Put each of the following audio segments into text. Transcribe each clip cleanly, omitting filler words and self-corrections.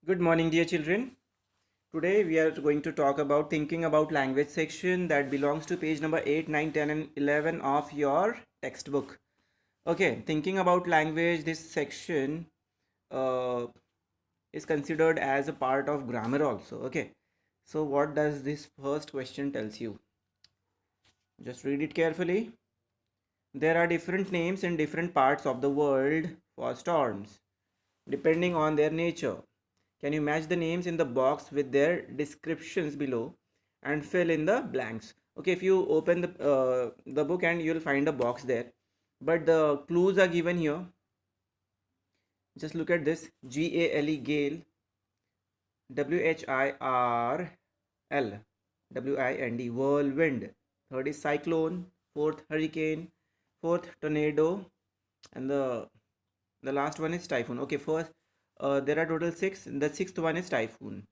Good morning, dear children. Today we are going to talk about thinking about language section that belongs to page number 8, 9, 10 and 11 of your textbook. Okay, thinking about language, this section uh, is considered as a part of grammar also. Okay, so what does this first question tells you? Just read it carefully. There are different names in different parts of the world for storms, depending on their nature. Can you match the names in the box with their descriptions below and fill in the blanks? Okay, if you open the book and you'll find a box there, but the clues are given here. Just look at this: Gale, gale, Wirl, wind, whirlwind. Third is cyclone. Fourth, hurricane. Fourth, tornado, and the last one is typhoon. Okay, first, there are total six. The sixth one is typhoon.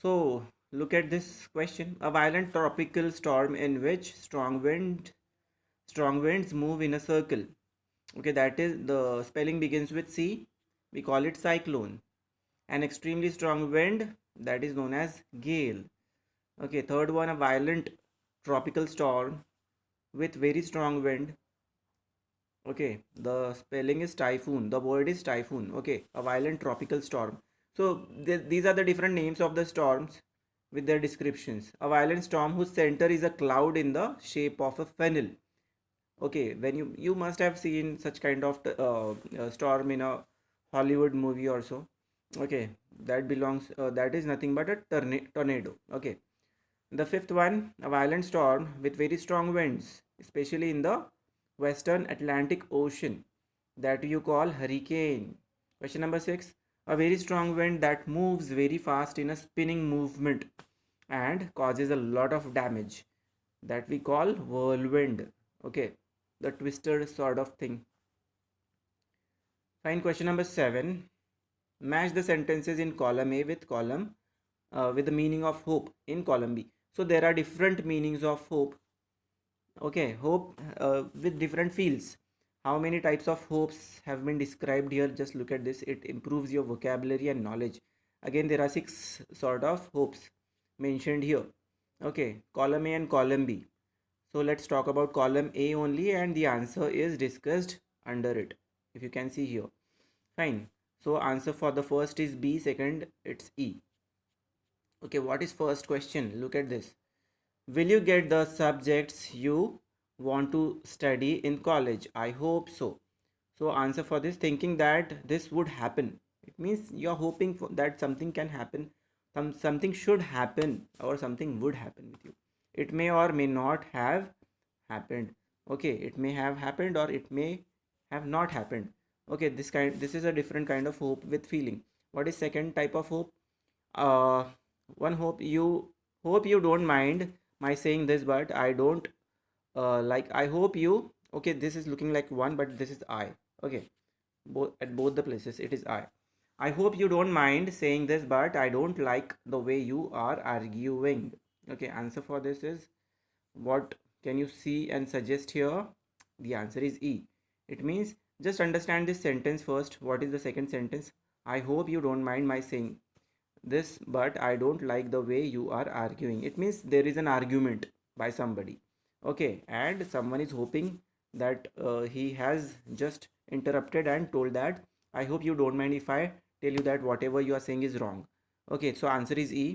So look at this question. A violent tropical storm in which strong winds move in a circle. Okay, that is the spelling begins with C. We call it cyclone. An extremely strong wind, that is known as gale. Okay, third one, a violent tropical storm with very strong wind. Okay, the spelling is typhoon. The word is typhoon. Okay, a violent tropical storm. So these are the different names of the storms with their descriptions. A violent storm whose center is a cloud in the shape of a funnel. Okay, when you must have seen such kind of storm in a Hollywood movie also. Okay, that is nothing but a tornado. Okay, the fifth one, a violent storm with very strong winds, especially in the western Atlantic Ocean, that you call hurricane. Question number 6, a very strong wind that moves very fast in a spinning movement and causes a lot of damage, that we call whirlwind. Okay, the twister sort of thing. Fine. Question number 7, match the sentences in column A with column with the meaning of hope in column B. So there are different meanings of hope. Okay, hope with different fields. How many types of hopes have been described here? Just look at this. It improves your vocabulary and knowledge. Again, there are 6 sort of hopes mentioned here. Okay, column A and column B. So let's talk about column A only, and the answer is discussed under it. If you can see here. Fine. So answer for the first is B, second it's E. Okay, what is first question? Look at this. Will you get the subjects you want to study in college? I hope so. So answer for this, thinking that this would happen. It means you're hoping for that something can happen, something should happen, or something would happen with you. It may or may not have happened. Okay, it may have happened or it may have not happened. Okay, this is a different kind of hope with feeling. What is second type of hope? uh One hope you don't mind my saying this, but I don't like I hope you. Okay, this is looking like one, but this is I. Okay, both the places it is I hope you don't mind saying this, but I don't like the way you are arguing. Okay, answer for this is what? Can you see and suggest here? The answer is E. It means, just understand this sentence first. What is the second sentence? I hope you don't mind my saying this, but I don't like the way you are arguing. It means there is an argument by somebody. Okay, and someone is hoping that he has just interrupted and told that I hope you don't mind if I tell you that whatever you are saying is wrong. Okay, so answer is E.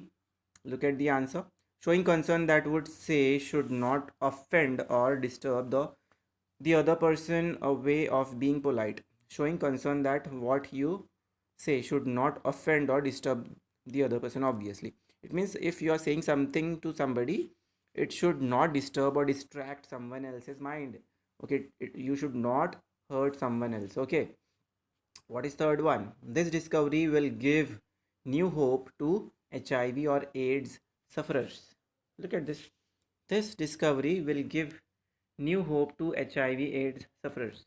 Look at the answer. Showing concern, that would say should not offend or disturb the other person, a way of being polite. Showing concern that what you say should not offend or disturb the other person, obviously. It means if you are saying something to somebody, it should not disturb or distract someone else's mind. Okay, you should not hurt someone else. Okay, what is third one? This discovery will give new hope to HIV or AIDS sufferers. Look at this. This discovery will give new hope to HIV AIDS sufferers.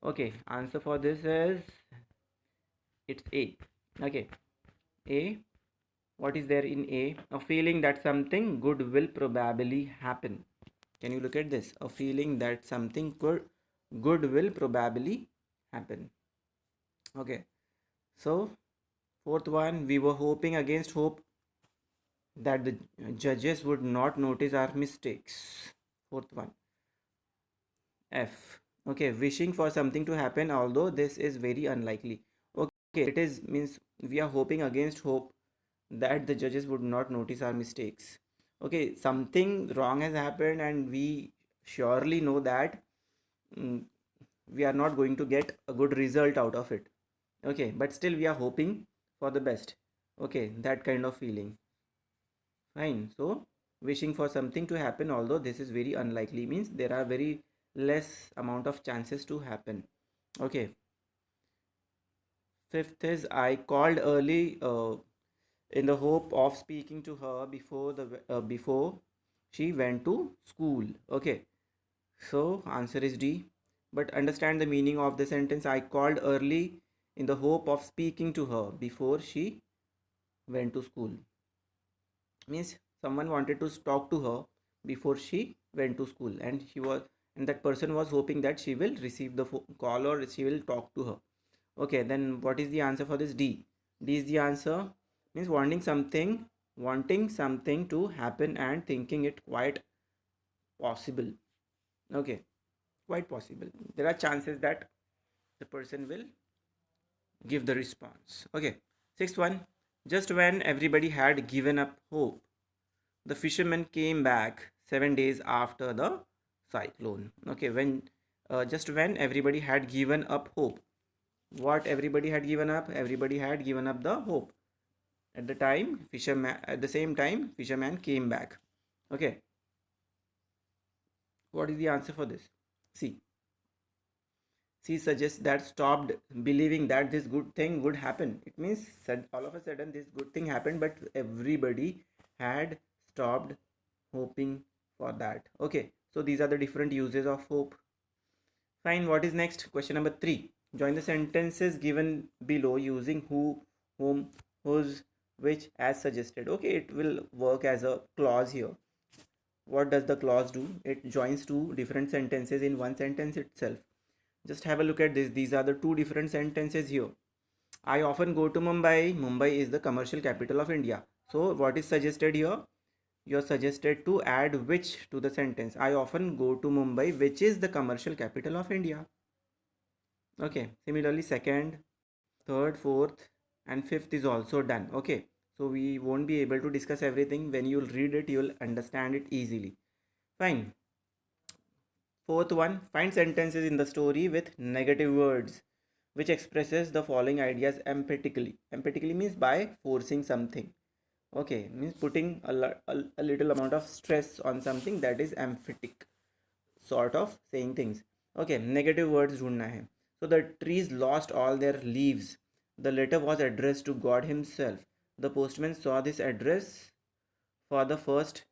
Okay, answer for this is it's A. Okay, A. What is there in A? A feeling that something good will probably happen. Can you look at this? A feeling that something good will probably happen. Okay, so Fourth one, we were hoping against hope that the judges would not notice our mistakes. Fourth one, F. Okay, wishing for something to happen, although this is very unlikely. Okay, it is means we are hoping against hope that the judges would not notice our mistakes. Okay, something wrong has happened, and we surely know that mm, we are not going to get a good result out of it. Okay, but still we are hoping for the best. Okay, that kind of feeling. Fine. So, wishing for something to happen, although this is very unlikely, means there are very less amount of chances to happen. Okay. Fifth is I called early in the hope of speaking to her before she went to school. Okay. So, answer is D. But understand the meaning of the sentence. I called early in the hope of speaking to her before she went to school. Means someone wanted to talk to her before she went to school, and that person was hoping that she will receive the call or she will talk to her. Okay, then what is the answer for this? D is the answer. Means wanting something to happen and thinking it quite possible. Okay, quite possible. There are chances that the person will give the response. Okay, sixth one. Just when everybody had given up hope, the fishermen came back 7 days after the cyclone. Okay, just when everybody had given up hope. What everybody had given up? Everybody had given up the hope. At the same time, fisherman came back. Okay, what is the answer for this? C. C suggests that stopped believing that this good thing would happen. It means said all of a sudden this good thing happened, but everybody had stopped hoping for that. Okay, so these are the different uses of hope. Fine, what is next? Question number 3. Join the sentences given below using who, whom, whose, which as suggested. Okay, it will work as a clause here. What does the clause do? It joins two different sentences in one sentence itself. Just have a look at this. These are the two different sentences here. I often go to Mumbai. Mumbai is the commercial capital of India. So, what is suggested here? You're suggested to add which to the sentence. I often go to Mumbai, which is the commercial capital of India. Okay, similarly, second, third, fourth, and fifth is also done. Okay, so we won't be able to discuss everything. When you'll read it, you'll understand it easily. Fine. Fourth one, find sentences in the story with negative words which expresses the following ideas emphatically. Emphatically means by forcing something. Okay, means putting a little amount of stress on something, that is emphatic sort of saying things. Okay, negative words ढूंढना है. So the trees lost all their leaves. The letter was addressed to God himself. The postman saw this address for the first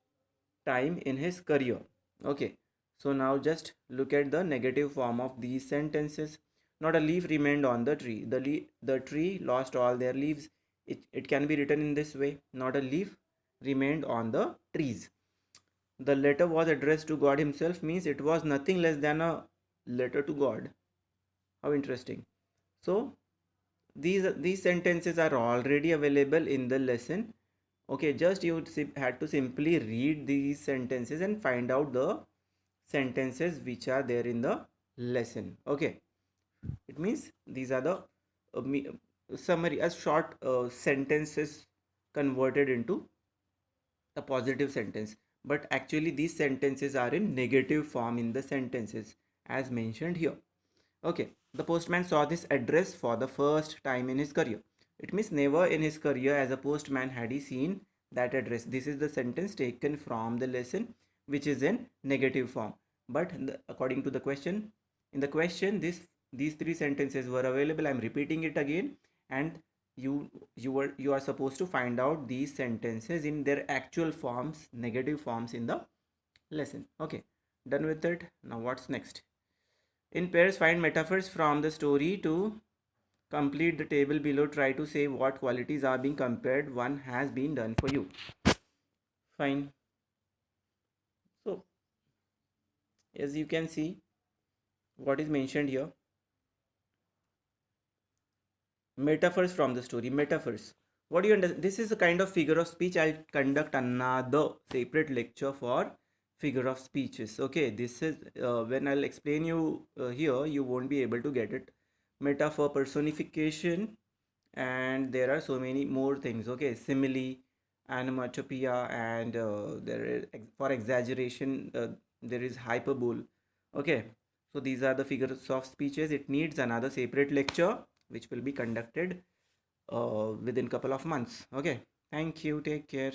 time in his career. Okay, so now just look at the negative form of these sentences. Not a leaf remained on the tree. The tree lost all their leaves. It can be written in this way. Not a leaf remained on the trees. The letter was addressed to God himself means it was nothing less than a letter to God. How interesting. So these sentences are already available in the lesson. Okay, just you had to simply read these sentences and find out the sentences which are there in the lesson. Okay, it means these are the summary as short sentences converted into a positive sentence, but actually these sentences are in negative form in the sentences as mentioned here. Okay, the postman saw this address for the first time in his career. It means never in his career as a postman had he seen that address. This is the sentence taken from the lesson which is in negative form. But according to the question, in the question these three sentences were available. I am repeating it again, and you are supposed to find out these sentences in their actual forms, negative forms in the lesson. Okay, done with it. Now what's next? In pairs, find metaphors from the story to complete the table below. Try to say what qualities are being compared. One has been done for you. Fine. So, as you can see, what is mentioned here, Metaphors from the story. Metaphors. What do you understand? This is a kind of figure of speech. I'll conduct another separate lecture for figure of speeches. Okay, this is when I'll explain you here, you won't be able to get it. Metaphor, personification, and there are so many more things. Okay, simile, onomatopoeia, and there is for exaggeration, there is hyperbole. Okay, so these are the figures of speeches. It needs another separate lecture which will be conducted within couple of months. Okay, thank you, take care.